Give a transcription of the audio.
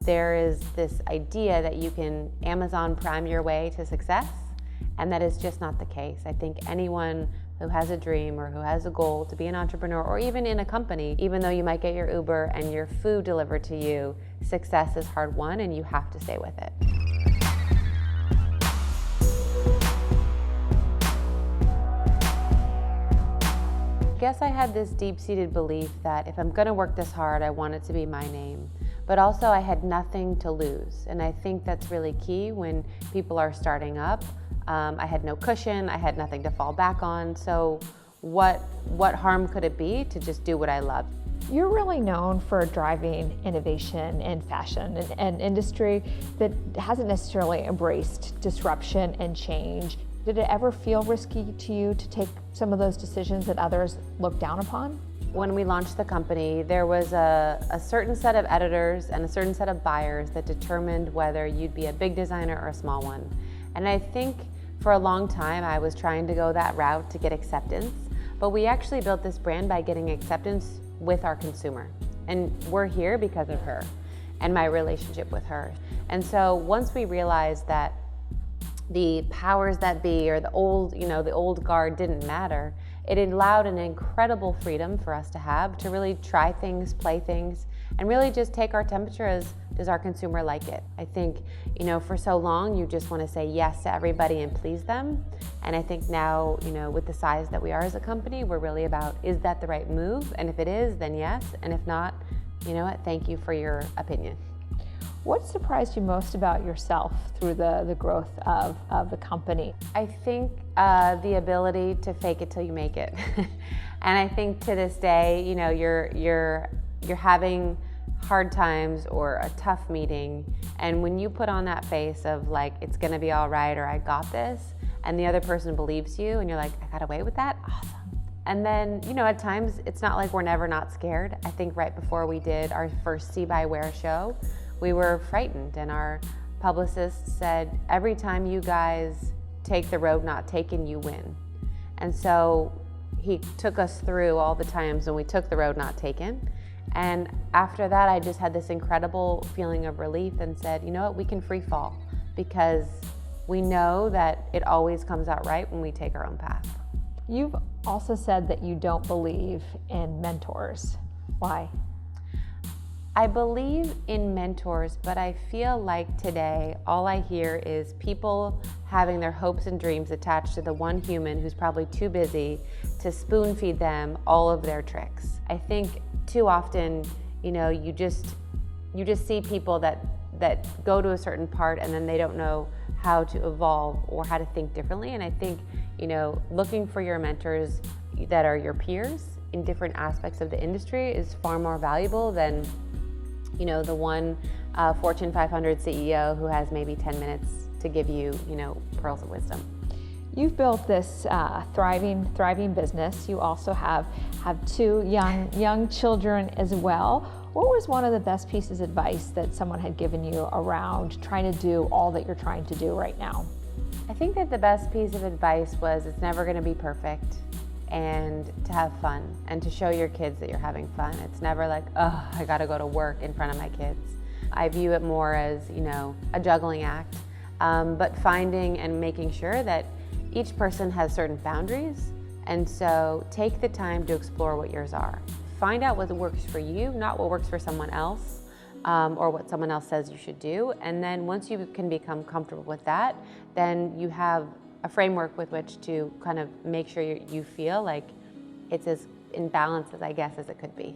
There is this idea that you can Amazon Prime your way to success, and that is just not the case. I think anyone who has a dream or who has a goal to be an entrepreneur, or even in a company, even though you might get your Uber and your food delivered to you, success is hard won and you have to stay with it. I guess I had this deep-seated belief that if I'm gonna work this hard, I want it to be my name. But also I had nothing to lose. And I think that's really key when people are starting up. I had no cushion, I had nothing to fall back on. So what harm could it be to just do what I love? You're really known for driving innovation in fashion, an industry that hasn't necessarily embraced disruption and change. Did it ever feel risky to you to take some of those decisions that others look down upon? When we launched the company, there was a certain set of editors and a certain set of buyers that determined whether you'd be a big designer or a small one. And I think for a long time I was trying to go that route to get acceptance, but we actually built this brand by getting acceptance with our consumer. And we're here because of her and my relationship with her. And so once we realized that the powers that be or the old guard didn't matter, it allowed an incredible freedom for us to have to really try things, play things, and really just take our temperature as, does our consumer like it? I think, for so long you just want to say yes to everybody and please them. And I think now, with the size that we are as a company, we're really about, is that the right move? And if it is, then yes. And if not, you know what, thank you for your opinion. What surprised you most about yourself through the growth of the company? I think the ability to fake it till you make it. And I think to this day, you're having hard times or a tough meeting, and when you put on that face of like, it's gonna be all right, or I got this, and the other person believes you, and you're like, I got away with that? Awesome. And then, at times, it's not like we're never not scared. I think right before we did our first See Buy Wear show, we were frightened, and our publicist said, every time you guys take the road not taken, you win. And so he took us through all the times when we took the road not taken. And after that, I just had this incredible feeling of relief and said, you know what, we can free fall, because we know that it always comes out right when we take our own path. You've also said that you don't believe in mentors. Why? I believe in mentors, but I feel like today all I hear is people having their hopes and dreams attached to the one human who's probably too busy to spoon feed them all of their tricks. I think too often, you just see people that go to a certain part and then they don't know how to evolve or how to think differently. And I think, looking for your mentors that are your peers in different aspects of the industry is far more valuable than the one Fortune 500 CEO who has maybe 10 minutes to give you, pearls of wisdom. You've built this thriving business. You also have two young children as well. What was one of the best pieces of advice that someone had given you around trying to do all that you're trying to do right now? I think that the best piece of advice was it's never going to be perfect, and to have fun and to show your kids that you're having fun. It's never like, oh, I got to go to work in front of my kids. I view it more as, a juggling act, but finding and making sure that each person has certain boundaries, and so take the time to explore what yours are. Find out what works for you, not what works for someone else, or what someone else says you should do. And then once you can become comfortable with that, then you have a framework with which to kind of make sure you feel like it's as in balance as I guess as it could be.